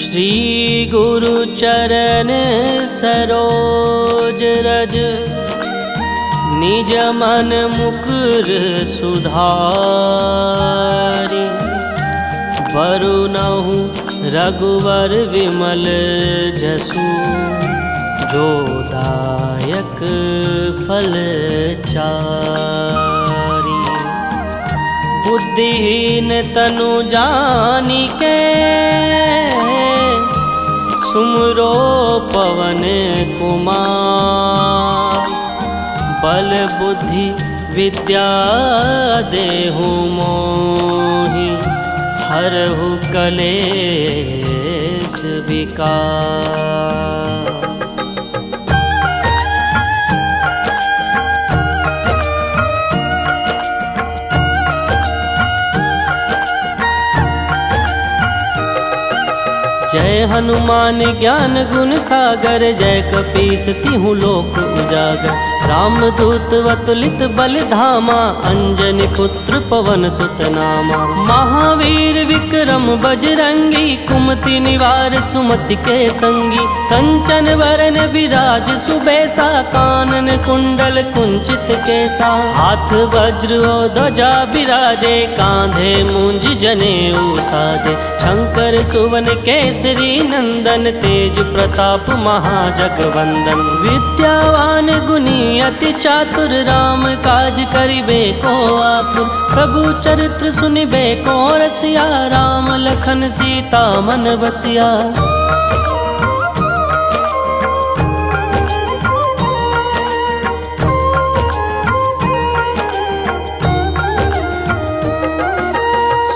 श्री गुरु चरण सरोज रज, निज मन मुकुर सुधारि। वरुणहु रघुवर विमल जसु, जो दायक फल चारि। बुद्धिहीन तनु जानिके, सुमरो पवन कुमार। बल बुद्धि विद्या देहु मोहि, हरहु कलेश विकार। जय हनुमान ज्ञान गुण सागर, जय कपीस तिहु लोक उजागर। रामदूत अतुलित बल धामा, अंजनी पुत्र पवन सुत नामा। महावीर विक्रम बजरंगी, कुमति निवार सुमति के संगी। कंचन वरन विराज सुबेसा, कानन कुंडल कुंचित केसा। हाथ वज्र और ध्वजा विराजे, कांधे मूंज जनेऊ साजे। शंकर सुवन केसरी नंदन, तेज प्रताप महाजगवंदन। विद्यावान गुणी अति चातुर, राम काज करिबे को आतुर। प्रभु चरित्र सुनिबे को रसिया, राम लखन सीता मन बसिया।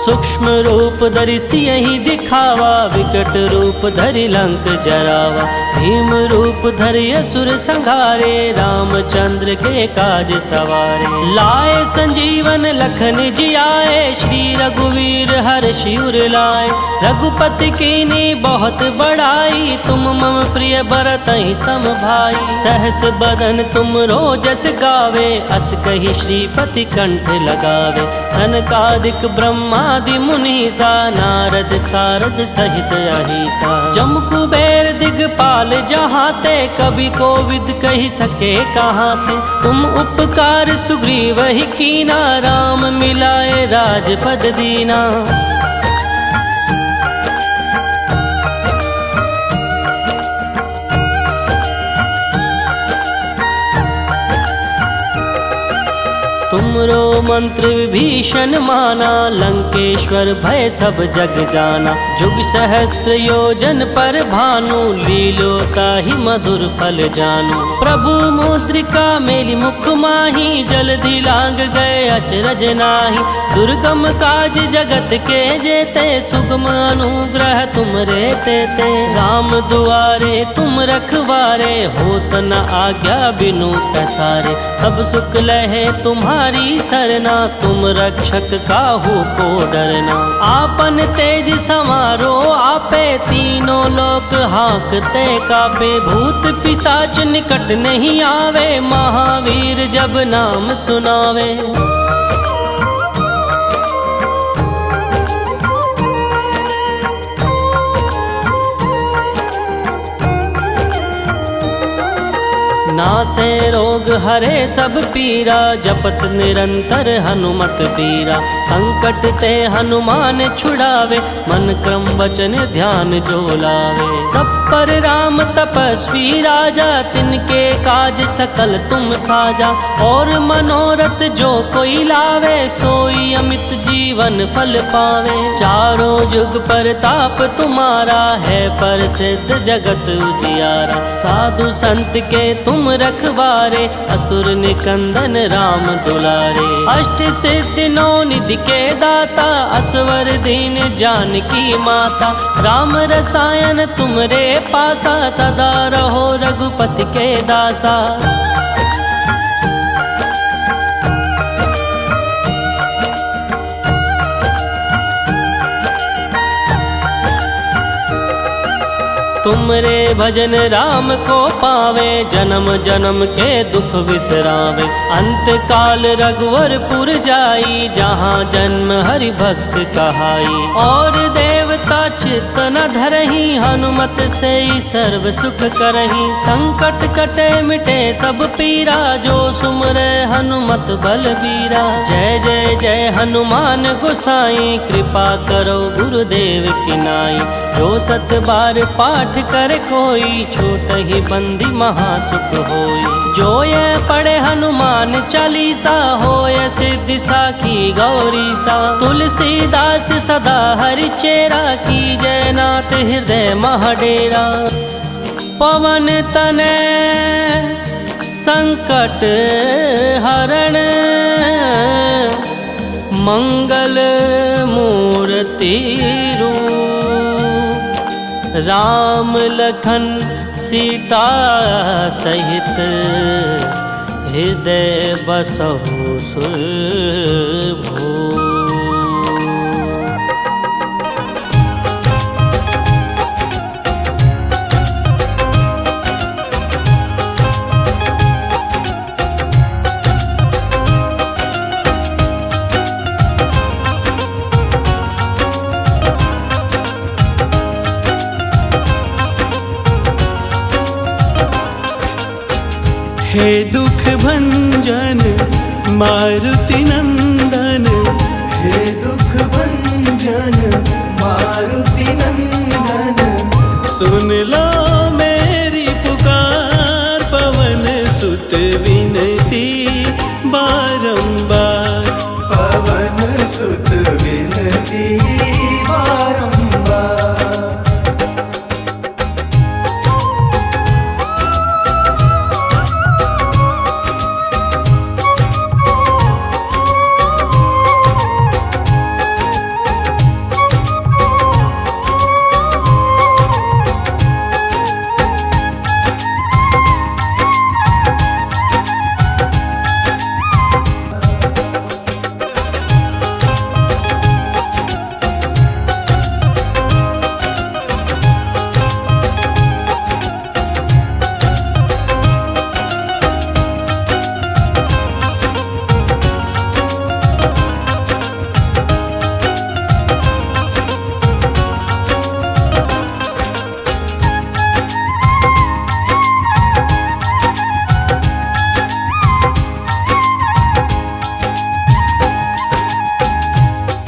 सूक्ष्म रूप धरि सियहि दिखावा, विकट रूप धरि लंक जरावा। भीम रूप धरि असुर संहारे, रामचंद्र के काज सवारे। लाए संजीवन लखन जियाए, श्री रघुवीर हर्षि उर लाए। रघुपति कीन्ही बहुत बड़ाई, तुम मम प्रिय भरतहि सम भाई। सहस बदन तुम रोजस गावे, अस कहि श्रीपति कंठ लगावे। सनकादिक ब्रह्मादि मुनीसा, नारद सारद सहित अहिसा। जम कुबेर दिगपाल जहाते, कवि कोविद कहि सके कहाते। तुम उपकार सुग्रीव ही कीना, राम मिलाए राजपद दीना। तुमरो मंत्र विभीषण माना, लंकेश्वर भय सब जग जाना। जुग सहस्त्र योजन पर भानु, लीलोता ही मधुर फल जानू। प्रभु मुद्रिका मेली मुख माही, जल्दी लांग गए अचरज नाही। दुर्गम काज जगत के जेते, सुगम अनुग्रह तुमरे तेते। राम दुआरे तुम रखवारे, होत न आज्ञा बिनु पैसारे। सब सुख लहे तुम्हारी सरना, तुम रक्षक काहू को डरना। आपन तेज समारो आपे, तीनों लोक हांकते कापे। भूत पिशाच निकट नहीं आवे, महावीर जब नाम सुनावे। नासे रोग हरे सब पीरा, जपत निरंतर हनुमत पीरा। संकट ते हनुमान छुड़ावे, मन क्रम वचन ध्यान जो लावे। सब पर राम तपस्वी राजा, तिनके काज सकल तुम साजा। और मनोरथ जो कोई लावे, सोई अमित जीवन फल पावे। चारों जुग परताप तुम्हारा, है प्रसिद्ध जगत उजियारा। साधु संत के तुम रखवारे, असुर निकंदन राम दुलारे। अष्ट सिद्धि नौ निधि के दाता, असवर दीन जानकी माता। राम रसायन तुमरे पासा, सदा रहो रघुपति के दासा। तुमरे भजन राम को पावे, जन्म जन्म के दुख विसरावे। अंत काल रघुवरपुर जाई, जहाँ जन्म हरि भक्त कहाई। और देवता पिता चित्त न धरहि, हनुमत से ही सर्व सुख करहि। संकट कटे मिटे सब पीरा, जो सुमरे हनुमत बलबीरा। जय जय जय हनुमान गोसाई, कृपा करो गुरुदेव की नाई। जो सत बार पाठ करे कोई, छोट ही बंदी महासुख होई। जो ये पढ़े हनुमान चालीसा, होय सिद्धि साखी गौरी सा। तुलसीदास सदा हरि चेरा, की जय नाथ हृदय महाडेरा। पवन तनय संकट हरण, मंगल मूर्ति रूप। राम लखन सीता सहित, हृदय बसहु सुरभूप। हे दुख भंजन मारुति नंदन, हे दुख भंजन मारुति नंदन। सुन लो मेरी पुकार, पवन सुत विनती बारंबार। पवन सुत विनती बारंबार।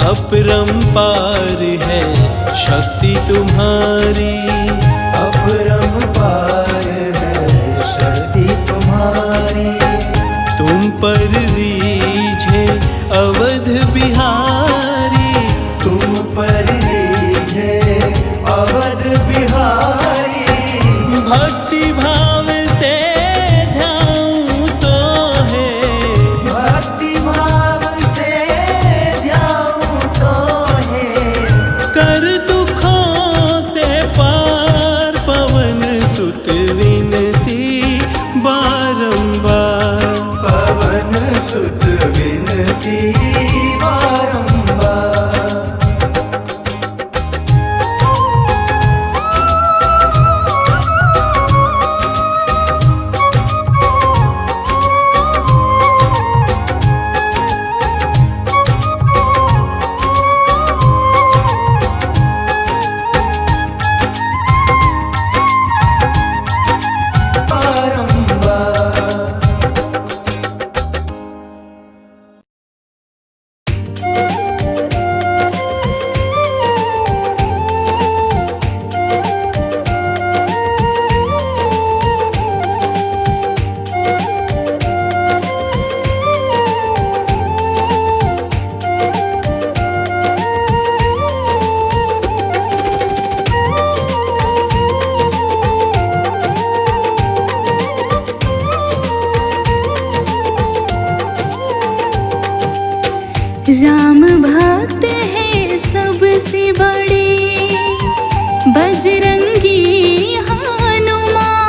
अपरंपार है शक्ति तुम्हारी, अपरंपार है शक्ति तुम्हारी। तुम पर रीझे अवध बिहारी, तुम पर रीझे अवध बिहारी। भक्ति भाव से ध्याऊं तो है, भक्ति भाव से ध्याऊं तो है। कर दुखों से पार, पवन सुत विनती बारंबार। पवन सुत विनती बारंबार। राम भक्त है सबसे बड़े, बजरंगी हनुमान।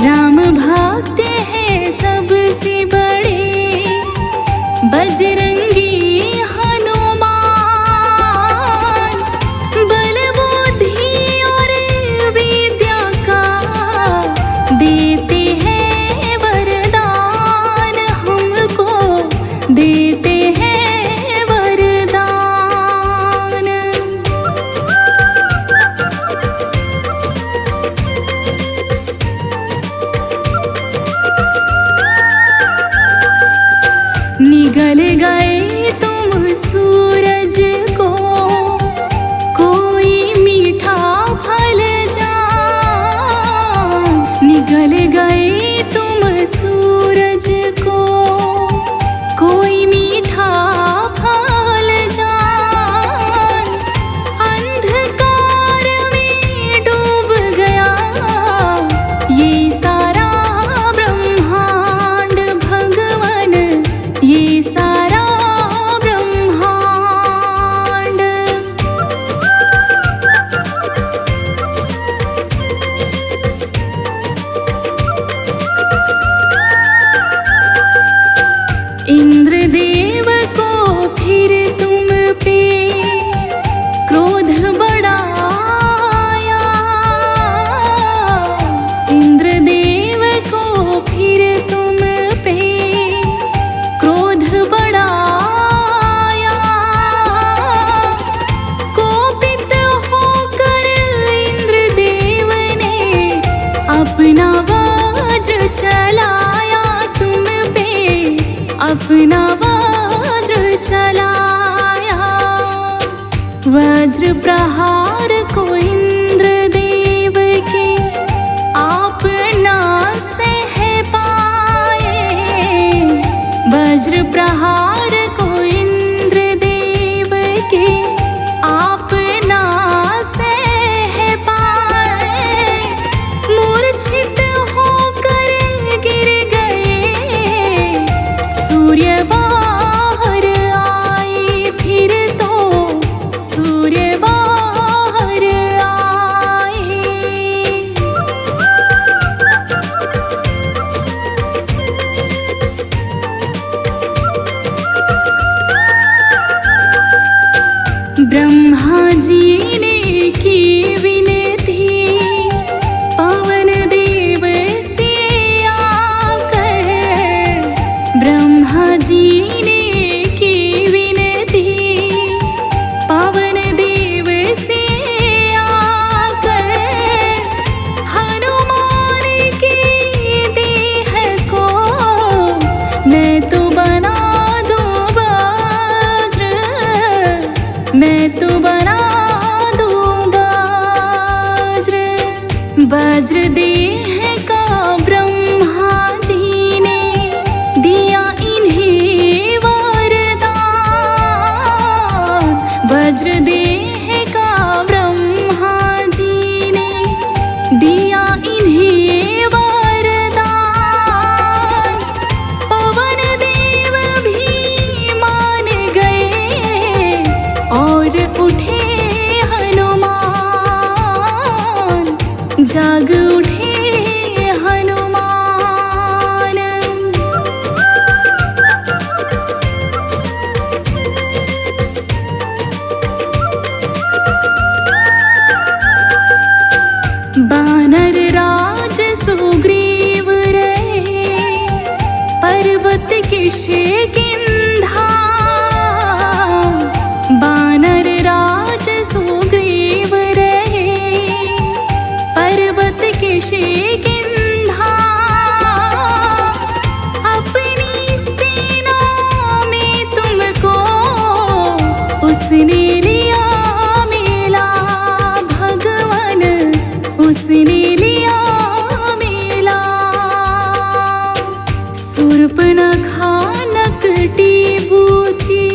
राम भक्त है सबसे बड़े, बजरंगी हनुमान। बल बुद्धि और विद्या का देते हैं वरदान, हमको देते हैं वरदान। अपना वज्र चलाया। वज्र प्रहार को इंद्रदेव के आप ना सह पाए। वज्र प्रहार को इंद्रदेव के आप ना सह पाए। मूर्छित होकर गिर गए, सूर्य बाहर आए। फिर तो सूर्य बाहर आए। ब्रह्मा जी ने की विनती पवन देव से आकर। ब्रह्मा जी ने की विनती पवन देव से आकर। हनुमान की देह को मैं तो बना दूं वज्र, मैं तो बना दूं वज्र। वज्र देह का ब्रह्मा जी ने दिया इन्हें वरदान। वज्र देह का ब्रह्मा जी ने दिया इन्हें वरदान। पवन देव भी मान गए और उठे हनुमान। जाग उठे हनुमान। बानर राज सुग्रीव रहे पर्वत किष्किंधा। बानर राज सुग्रीव रहे पर्वत किष्किंधा। अपनी सेना में तुमको उसने लिया मिला। भगवन उसने लिया मिला। शूर्पणखा नकटी बूची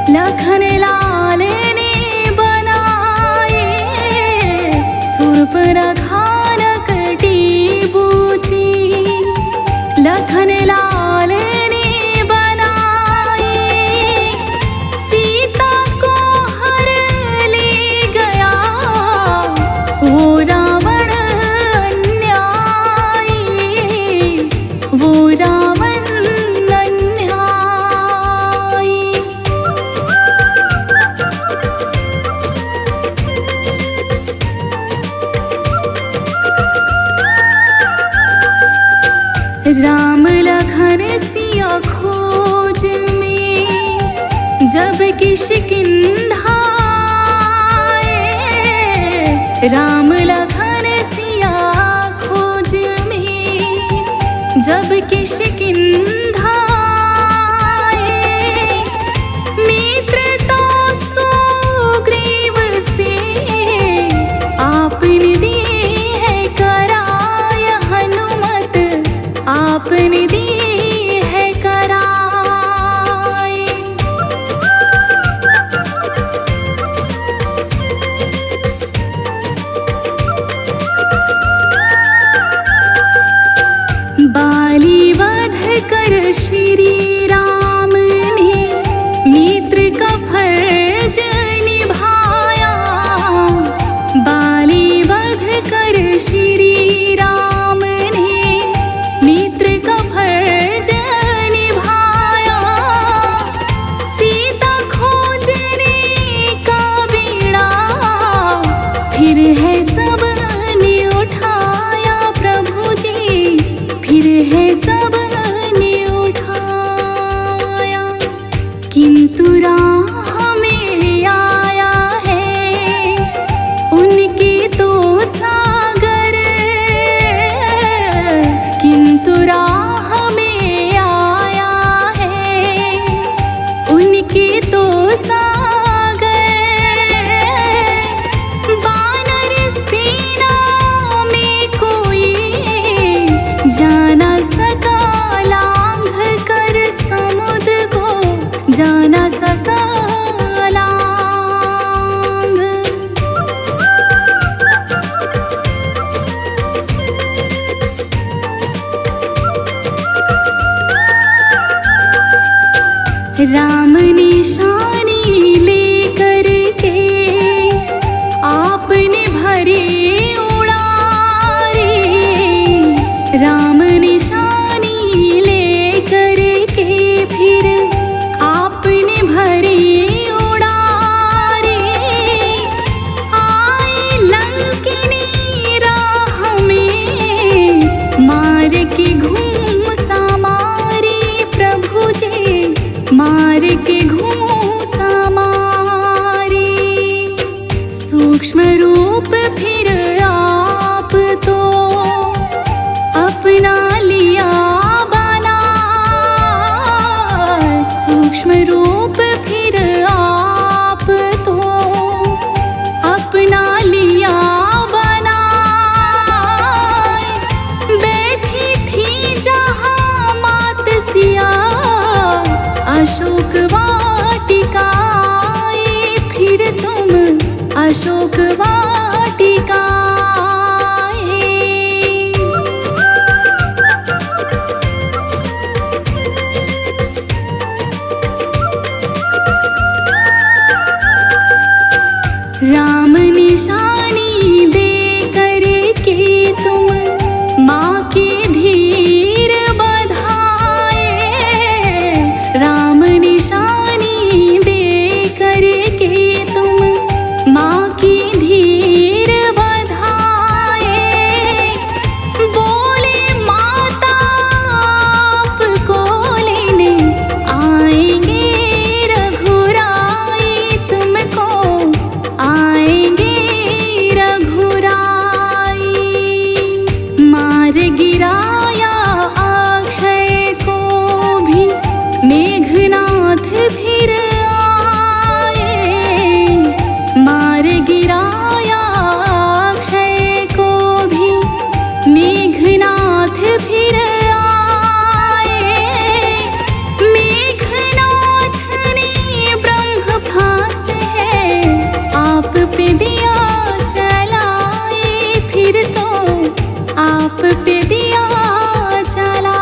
लखन लाल ने बनाए। शूर्पणखा नकटी बूची लखन लाल ने बनाए। सीता को हर ले गया वो रावण अन्यायी। वो रावण अन्यायी। राम लखन सिया खोज में जब किष्किंधा आए। राम लखन सिया खोज में जब किष्किंधा आए। मित्रता सुग्रीव से आपने दी है कराय। हनुमत आपने दी है कराय। बाली वध कर श्री राम ने मित्र का फर्ज निभाया। बाली वध कर श्री राम ने मित्र का फर्ज निभाया। सीता खोजने का बीड़ा फिर है सबने उठाया। प्रभु जी फिर है सबने उठाया। किंतु राह में आया है उनके तो सागर। किंतु राह में आया है राम निशानी लेकर के आपने भरी उड़ारे। राम निशानी लेकर के फिर आपने भरी उड़ारे। आए लंकिनी राह में मार के घूंसा मारे। प्रभु जी मार के घूंसा मारे। सूक्ष्म रूप फिर आप तो अपना लिया बना। सूक्ष्म रूप फिर आप तो अपना लिया बना। बैठी थी जहाँ मात सिया अशोक वाटिकाए। फिर तुम अशोक वाटिकाए। राम निशानी दे कर के तुम माँ के धीर बधाए। राम निशानी दे कर के तुम माँ की धीर बधाए। बोले माता आपको लेने आएंगे रघुराई। तुमको आएंगे रघुराई। मार गिराया अक्षय को भी मेघनाथ फिर आए। मार गिराया अक्षय को भी मेघनाथ फिर आए। मेघनाथ ने ब्रह्मभास है आप पे दिया चलाए। फिर तो आप पे दिया चलाए।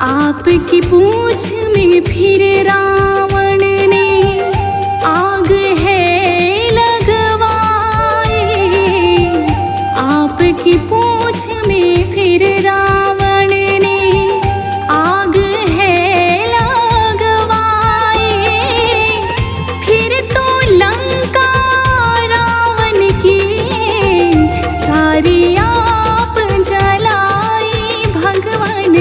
आपकी पूंछ में फिर रावण ने आग है लगवाए। आपकी पूंछ में फिर रावण ने आग है लगवाए। फिर तो लंका रावण की सारी आप जलाई। भगवान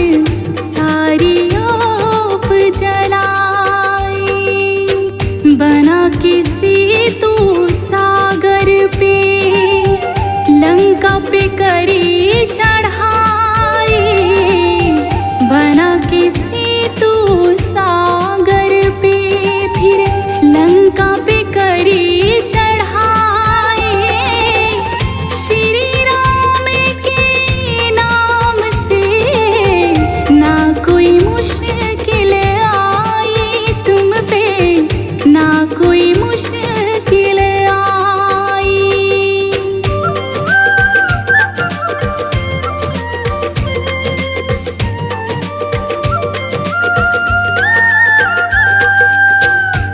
सारी आप जलाई। बना के सेतु सागर पे लंका पे करी चढ़ाई। बना के सेतु सागर पे फिर लंका पे करी चढ़ाई। श्री राम के नाम से ना कोई मुश्किल आई। तुम पे ना कोई मुश्किल आई।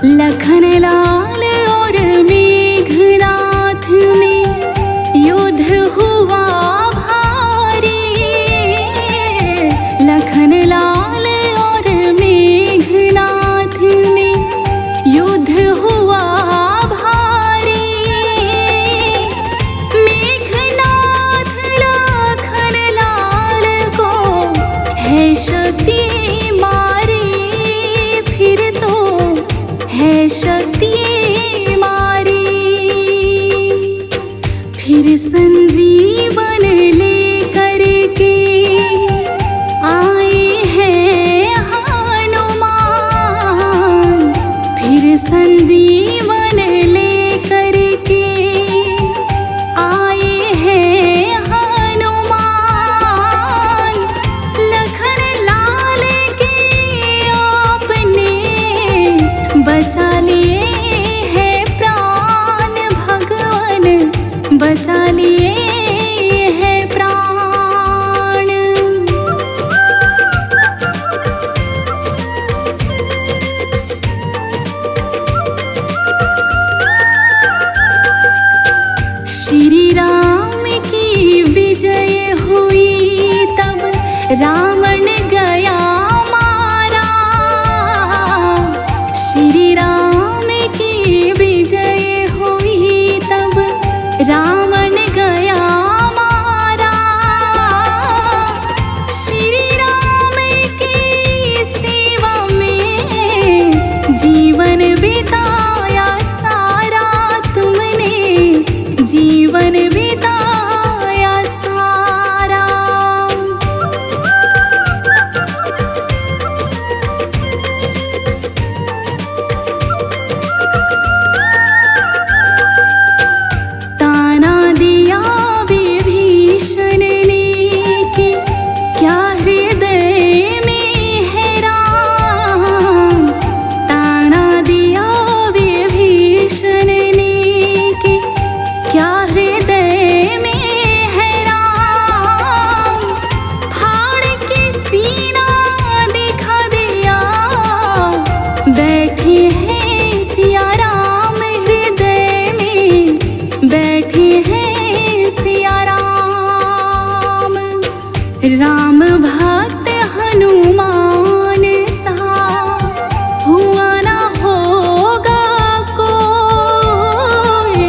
लखन लाल और मेघनाथ में युद्ध हुआ भारी। लखन लाल और मेघनाथ में युद्ध हुआ भारी। मेघनाथ लखन लाल को है शक्ति मारी। फिर तो है शक्ति मारी। फिर संजीवन लेकर के आए हैं हनुमान। फिर संजीवन लेकर के आए हैं हनुमान। लखन लाल के आपने बचा लिए हैं प्राण। बचा लिए हैं प्राण। श्री राम की विजय हुई तब रावण गया मारा। श्री राम की विजय हुई तब रावण गया मारा। श्री राम की सेवा में जीवन बिताया सारा तुमने, जीवन बिताया सारा। ताना दिया विभीषण ने कि क्या हृदय में है राम। ताना दिया विभीषण ने कि क्या हृदय में है राम। फाड़ के सीना दिखा दिया बैठे हैं सिया राम हृदय में, बैठे हैं सिया राम। राम भक्त हनुमान सा हुआ ना होगा कोई।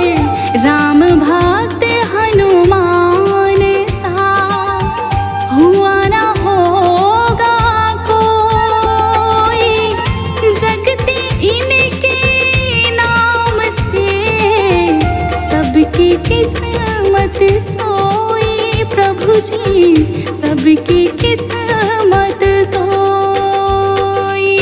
राम भक्त हनुमान सा हुआ ना होगा कोई। जगती इनके नाम से सबकी किस्मत सोई प्रभु जी, सबकी किस्मत सोई।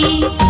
होई।